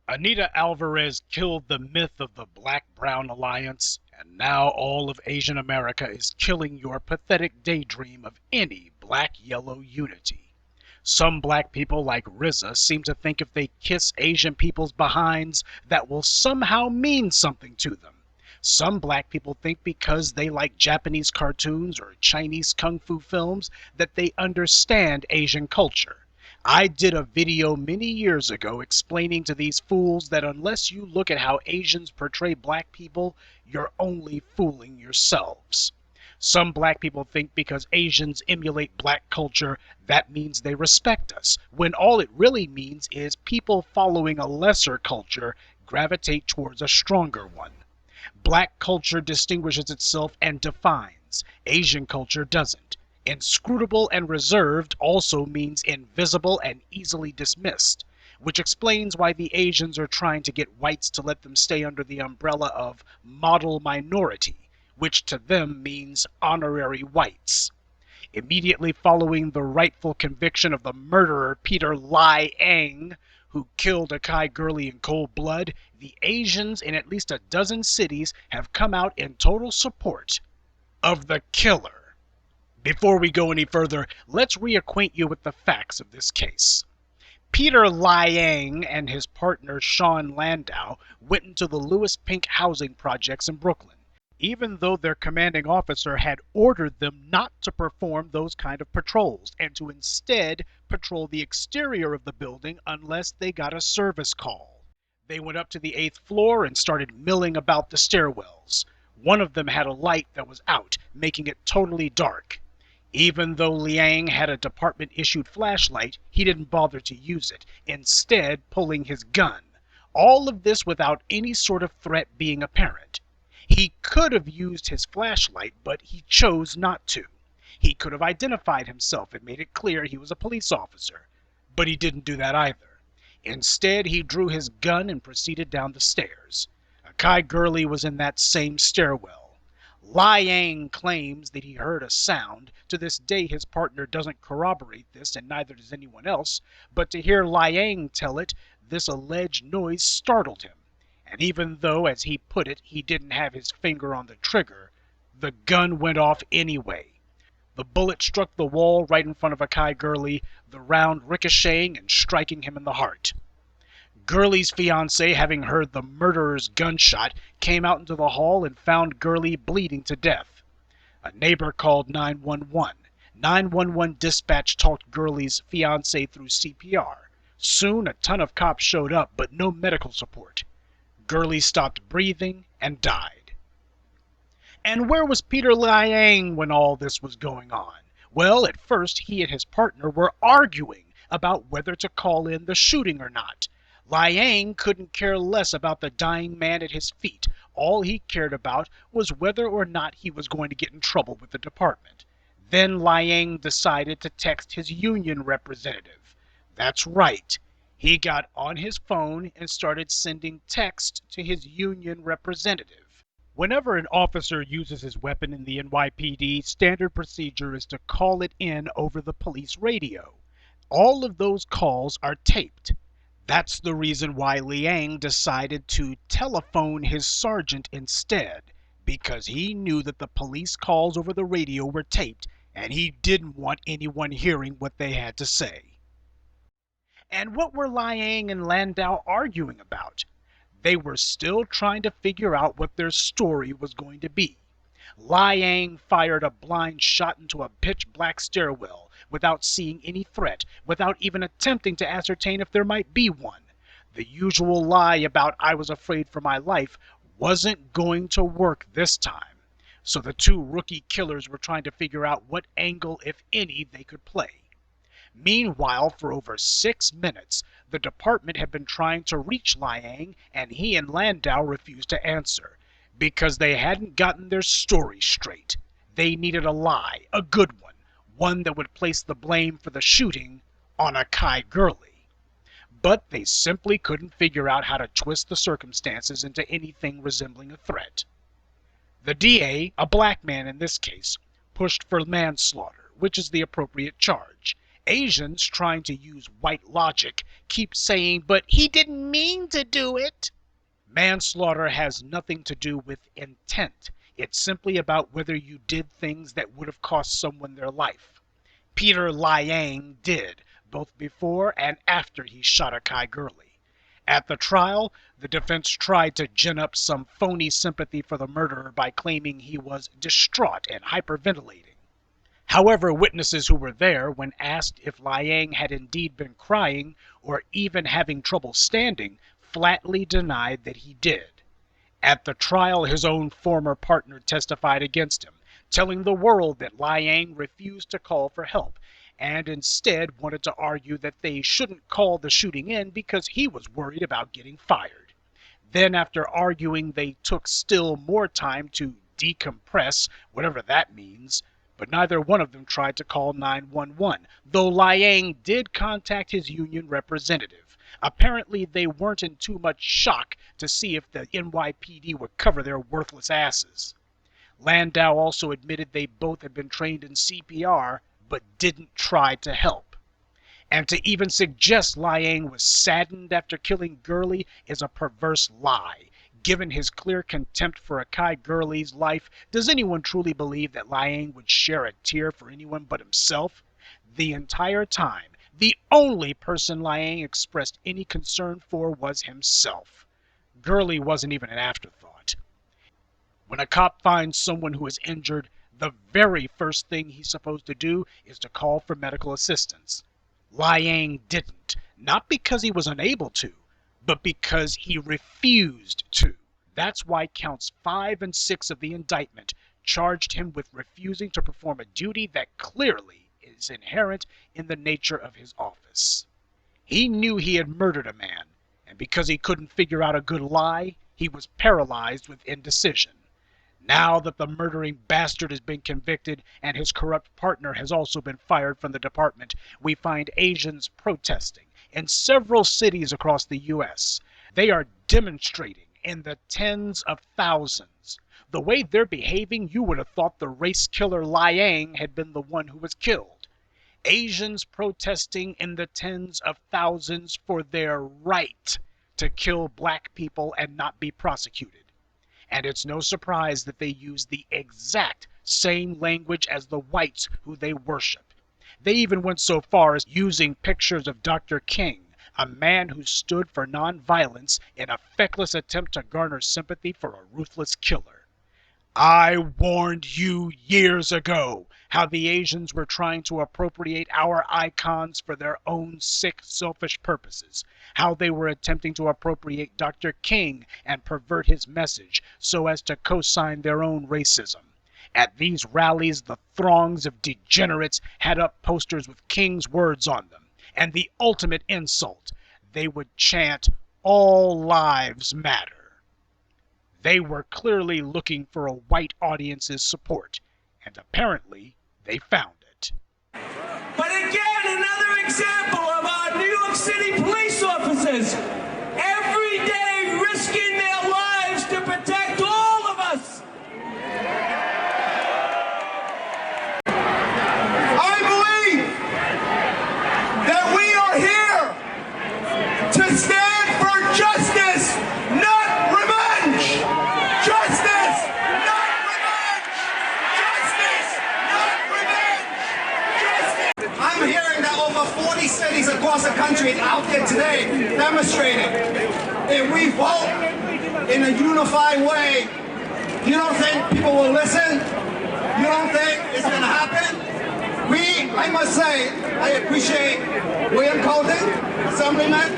Anita Alvarez killed the myth of the Black-Brown Alliance, and now all of Asian America is killing your pathetic daydream of any black-yellow unity. Some black people like RZA seem to think if they kiss Asian people's behinds, that will somehow mean something to them. Some black people think because they like Japanese cartoons or Chinese kung fu films that they understand Asian culture. I did a video many years ago explaining to these fools that unless you look at how Asians portray black people, you're only fooling yourselves. Some black people think because Asians emulate black culture, that means they respect us, when all it really means is people following a lesser culture gravitate towards a stronger one. Black culture distinguishes itself and defines. Asian culture doesn't. Inscrutable and reserved also means invisible and easily dismissed, which explains why the Asians are trying to get whites to let them stay under the umbrella of model minority, which to them means honorary whites. Immediately following the rightful conviction of the murderer Peter Liang, who killed Akai Gurley in cold blood, the Asians in at least a dozen cities have come out in total support of the killer. Before we go any further, let's reacquaint you with the facts of this case. Peter Liang and his partner Sean Landau went into the Lewis Pink housing projects in Brooklyn, even though their commanding officer had ordered them not to perform those kind of patrols and to instead patrol the exterior of the building unless they got a service call. They went up to the 8th floor and started milling about the stairwells. One of them had a light that was out, making it totally dark. Even though Liang had a department-issued flashlight, he didn't bother to use it, instead pulling his gun. All of this without any sort of threat being apparent. He could have used his flashlight, but he chose not to. He could have identified himself and made it clear he was a police officer, but he didn't do that either. Instead, he drew his gun and proceeded down the stairs. Akai Gurley was in that same stairwell. Liang claims that he heard a sound. To this day, his partner doesn't corroborate this, and neither does anyone else, but to hear Liang tell it, this alleged noise startled him. And even though, as he put it, he didn't have his finger on the trigger, the gun went off anyway. The bullet struck the wall right in front of Akai Gurley, the round ricocheting and striking him in the heart. Gurley's fiancée, having heard the murderer's gunshot, came out into the hall and found Gurley bleeding to death. A neighbor called 911. 911 dispatch talked Gurley's fiancée through CPR. Soon a ton of cops showed up, but no medical support. Gurley stopped breathing and died. And where was Peter Liang when all this was going on? Well, at first he and his partner were arguing about whether to call in the shooting or not. Liang couldn't care less about the dying man at his feet. All he cared about was whether or not he was going to get in trouble with the department. Then Liang decided to text his union representative. That's right. He got on his phone and started sending text to his union representative. Whenever an officer uses his weapon in the NYPD, standard procedure is to call it in over the police radio. All of those calls are taped. That's the reason why Liang decided to telephone his sergeant instead, because he knew that the police calls over the radio were taped, and he didn't want anyone hearing what they had to say. And what were Liang and Landau arguing about? They were still trying to figure out what their story was going to be. Liang fired a blind shot into a pitch-black stairwell without seeing any threat, without even attempting to ascertain if there might be one. The usual lie about "I was afraid for my life" wasn't going to work this time. So the two rookie killers were trying to figure out what angle, if any, they could play. Meanwhile, for over 6 minutes, the department had been trying to reach Liang, and he and Landau refused to answer. Because they hadn't gotten their story straight. They needed a lie, a good one that would place the blame for the shooting on Akai Gurley. But they simply couldn't figure out how to twist the circumstances into anything resembling a threat. The DA, a black man in this case, pushed for manslaughter, which is the appropriate charge, Asians, trying to use white logic, keep saying, but he didn't mean to do it. Manslaughter has nothing to do with intent. It's simply about whether you did things that would have cost someone their life. Peter Liang did, both before and after he shot Akai Gurley. At the trial, the defense tried to gin up some phony sympathy for the murderer by claiming he was distraught and hyperventilating. However, witnesses who were there, when asked if Liang had indeed been crying or even having trouble standing, flatly denied that he did. At the trial, his own former partner testified against him, telling the world that Liang refused to call for help and instead wanted to argue that they shouldn't call the shooting in because he was worried about getting fired. Then, after arguing, they took still more time to decompress, whatever that means, but neither one of them tried to call 911, though Liang did contact his union representative. Apparently, they weren't in too much shock to see if the NYPD would cover their worthless asses. Landau also admitted they both had been trained in CPR, but didn't try to help. And to even suggest Liang was saddened after killing Gurley is a perverse lie. Given his clear contempt for Akai Gurley's life, does anyone truly believe that Liang would share a tear for anyone but himself? The entire time, the only person Liang expressed any concern for was himself. Gurley wasn't even an afterthought. When a cop finds someone who is injured, the very first thing he's supposed to do is to call for medical assistance. Liang didn't, not because he was unable to, but because he refused to. That's why counts 5 and 6 of the indictment charged him with refusing to perform a duty that clearly is inherent in the nature of his office. He knew he had murdered a man, and because he couldn't figure out a good lie, he was paralyzed with indecision. Now that the murdering bastard has been convicted and his corrupt partner has also been fired from the department, we find Asians protesting in several cities across the U.S. They are demonstrating in the tens of thousands. The way they're behaving, you would have thought the race killer Liang had been the one who was killed. Asians protesting in the tens of thousands for their right to kill black people and not be prosecuted. And it's no surprise that they use the exact same language as the whites who they worship. They even went so far as using pictures of Dr. King, a man who stood for nonviolence in a feckless attempt to garner sympathy for a ruthless killer. I warned you years ago how the Asians were trying to appropriate our icons for their own sick, selfish purposes, how they were attempting to appropriate Dr. King and pervert his message so as to co-sign their own racism. At these rallies, the throngs of degenerates had up posters with King's words on them, and the ultimate insult, they would chant, "All lives matter." They were clearly looking for a white audience's support, and apparently they found it. But again, another example of our New York City police officers every day risking their lives to protect all of us. I believe that we are here to stand for justice, not revenge. Justice, not revenge. Justice, not revenge. Justice. I'm hearing that over 40 cities across the country are out there today demonstrating. If we vote in a unified way, you don't think people will listen? You don't think it's going to happen? I must say, I appreciate William Colton, Assemblyman,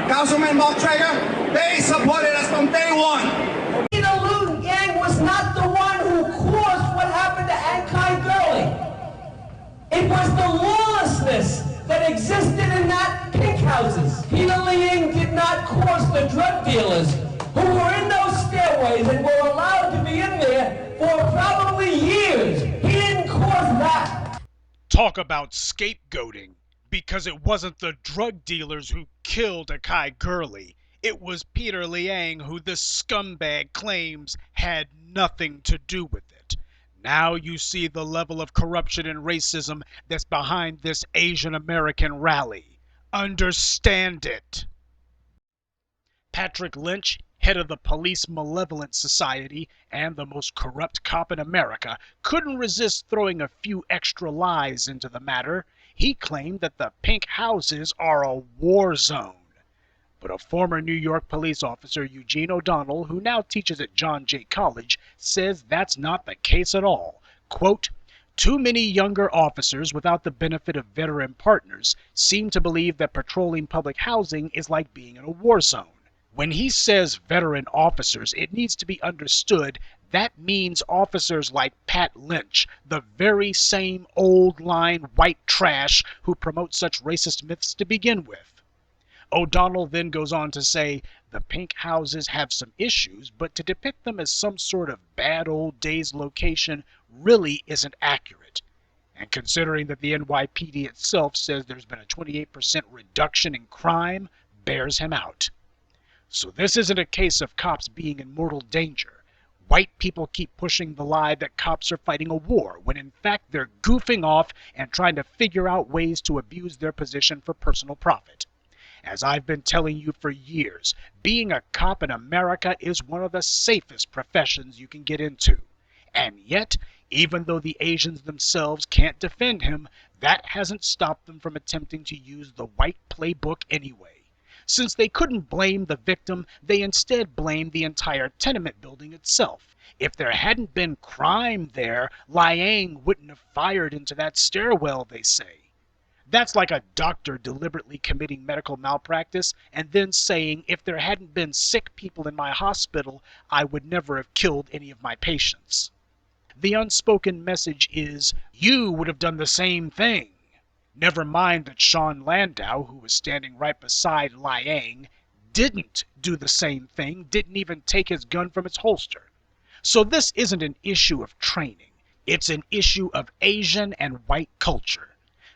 Councilman Bob Traeger. They supported us from day one. Peter Liang was not the one who caused what happened to Akai Gurley. It was the lawlessness that existed in that pink houses. Peter Liang did not cause the drug dealers who were in those stairways and were allowed to be in there for probably years. He didn't cause that. Talk about scapegoating, because it wasn't the drug dealers who killed Akai Gurley. It was Peter Liang who the scumbag claims had nothing to do with it. Now you see the level of corruption and racism that's behind this Asian American rally. Understand it. Patrick Lynch, head of the Police Malevolent Society and the most corrupt cop in America, couldn't resist throwing a few extra lies into the matter. He claimed that the pink houses are a war zone. But a former New York police officer, Eugene O'Donnell, who now teaches at John Jay College, says that's not the case at all. Quote, "Too many younger officers without the benefit of veteran partners seem to believe that patrolling public housing is like being in a war zone." When he says veteran officers, it needs to be understood that means officers like Pat Lynch, the very same old-line white trash who promotes such racist myths to begin with. O'Donnell then goes on to say the pink houses have some issues, but to depict them as some sort of bad old days location really isn't accurate. And considering that the NYPD itself says there's been a 28% reduction in crime, bears him out. So this isn't a case of cops being in mortal danger. White people keep pushing the lie that cops are fighting a war, when in fact they're goofing off and trying to figure out ways to abuse their position for personal profit. As I've been telling you for years, being a cop in America is one of the safest professions you can get into. And yet, even though the Asians themselves can't defend him, that hasn't stopped them from attempting to use the white playbook anyway. Since they couldn't blame the victim, they instead blamed the entire tenement building itself. If there hadn't been crime there, Liang wouldn't have fired into that stairwell, they say. That's like a doctor deliberately committing medical malpractice and then saying, if there hadn't been sick people in my hospital, I would never have killed any of my patients. The unspoken message is, you would have done the same thing. Never mind that Sean Landau, who was standing right beside Liang, didn't do the same thing, didn't even take his gun from its holster. So this isn't an issue of training. It's an issue of Asian and white culture.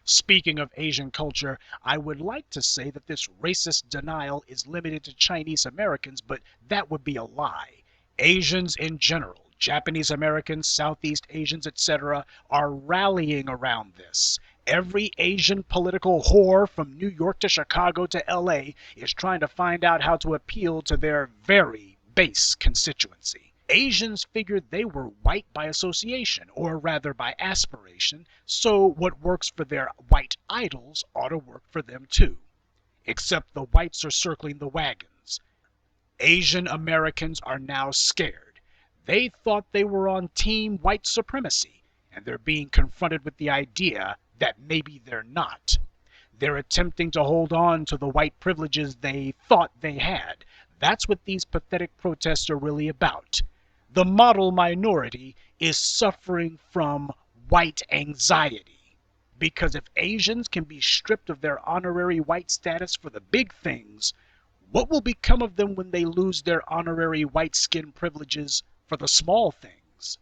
Speaking of Asian culture, I would like to say that this racist denial is limited to Chinese Americans, but that would be a lie. Asians in general, Japanese Americans, Southeast Asians, etc., are rallying around this. Every Asian political whore from New York to Chicago to LA is trying to find out how to appeal to their very base constituency. Asians figured they were white by association, or rather by aspiration, so what works for their white idols ought to work for them too. Except the whites are circling the wagons. Asian Americans are now scared. They thought they were on team white supremacy, and they're being confronted with the idea that maybe they're not. They're attempting to hold on to the white privileges they thought they had. That's what these pathetic protests are really about. The model minority is suffering from white anxiety. Because if Asians can be stripped of their honorary white status for the big things, what will become of them when they lose their honorary white skin privileges for the small things?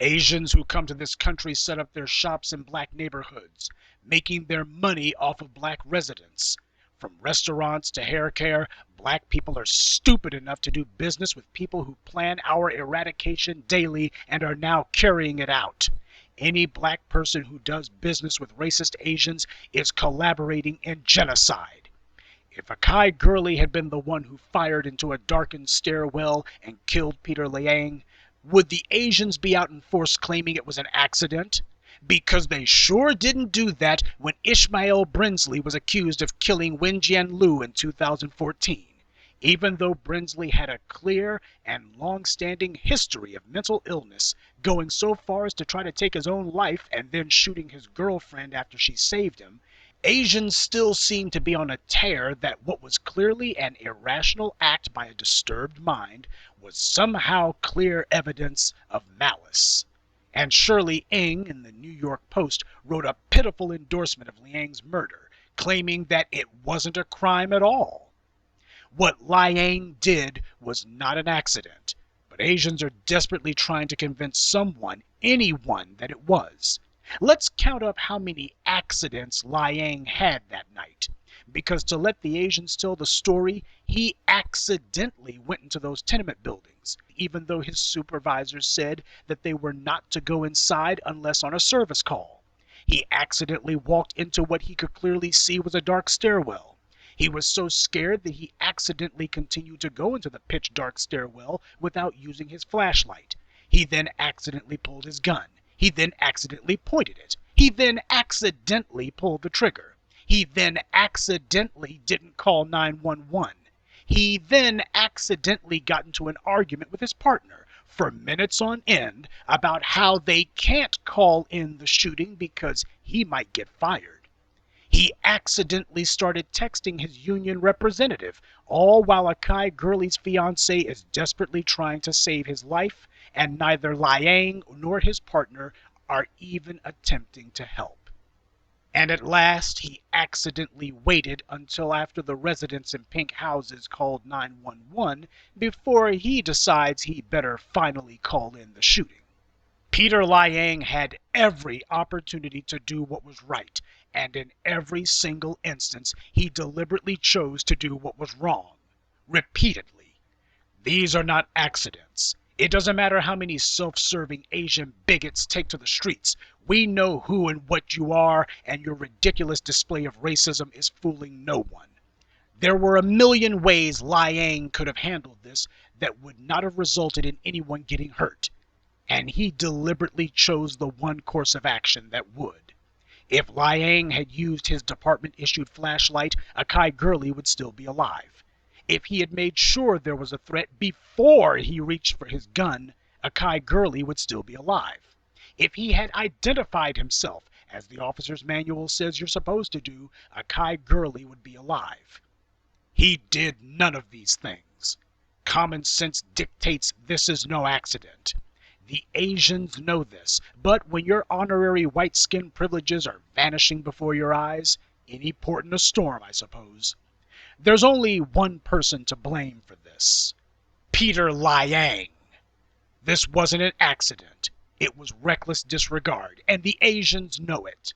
Asians who come to this country set up their shops in black neighborhoods, making their money off of black residents. From restaurants to hair care, black people are stupid enough to do business with people who plan our eradication daily and are now carrying it out. Any black person who does business with racist Asians is collaborating in genocide. If Akai Gurley had been the one who fired into a darkened stairwell and killed Peter Liang, would the Asians be out in force claiming it was an accident? Because they sure didn't do that when Ishmael Brinsley was accused of killing Wen Jianlu in 2014, even though Brinsley had a clear and long-standing history of mental illness, going so far as to try to take his own life and then shooting his girlfriend after she saved him. Asians still seem to be on a tear that what was clearly an irrational act by a disturbed mind was somehow clear evidence of malice. And Shirley Ng in the New York Post wrote a pitiful endorsement of Liang's murder, claiming that it wasn't a crime at all. What Liang did was not an accident, but Asians are desperately trying to convince someone, anyone, that it was. Let's count up how many accidents Liang had that night, because to let the Asians tell the story, he accidentally went into those tenement buildings. things, even though his supervisors said that they were not to go inside unless on a service call. He accidentally walked into what he could clearly see was a dark stairwell. He was so scared that he accidentally continued to go into the pitch-dark stairwell without using his flashlight. He then accidentally pulled his gun. He then accidentally pointed it. He then accidentally pulled the trigger. He then accidentally didn't call 911. He then accidentally got into an argument with his partner for minutes on end about how they can't call in the shooting because he might get fired. He accidentally started texting his union representative, all while Akai Gurley's fiance is desperately trying to save his life, and neither Liang nor his partner are even attempting to help. And at last, he accidentally waited until after the residents in pink houses called 911 before he decides he better finally call in the shooting. Peter Liang had every opportunity to do what was right, and in every single instance, he deliberately chose to do what was wrong, repeatedly. These are not accidents. It doesn't matter how many self-serving Asian bigots take to the streets. We know who and what you are, and your ridiculous display of racism is fooling no one. There were a million ways Liang could have handled this that would not have resulted in anyone getting hurt, and he deliberately chose the one course of action that would. If Liang had used his department-issued flashlight, Akai Gurley would still be alive. If he had made sure there was a threat before he reached for his gun, Akai Gurley would still be alive. If he had identified himself, as the officer's manual says you're supposed to do, Akai Gurley would be alive. He did none of these things. Common sense dictates this is no accident. The Asians know this, but when your honorary white skin privileges are vanishing before your eyes, any port in a storm, I suppose. There's only one person to blame for this. Peter Liang. This wasn't an accident. It was reckless disregard, and the Asians know it.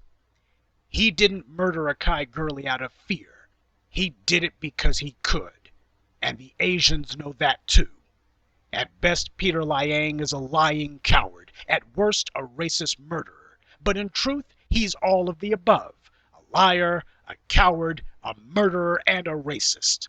He didn't murder Akai Gurley out of fear. He did it because he could, and the Asians know that too. At best, Peter Liang is a lying coward, at worst a racist murderer, but in truth, he's all of the above. A liar, a coward, a murderer, and a racist.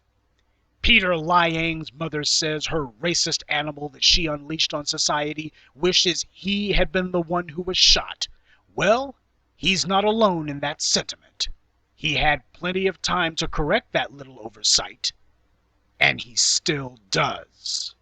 Peter Liang's mother says her racist animal that she unleashed on society wishes he had been the one who was shot. Well, he's not alone in that sentiment. He had plenty of time to correct that little oversight, and he still does.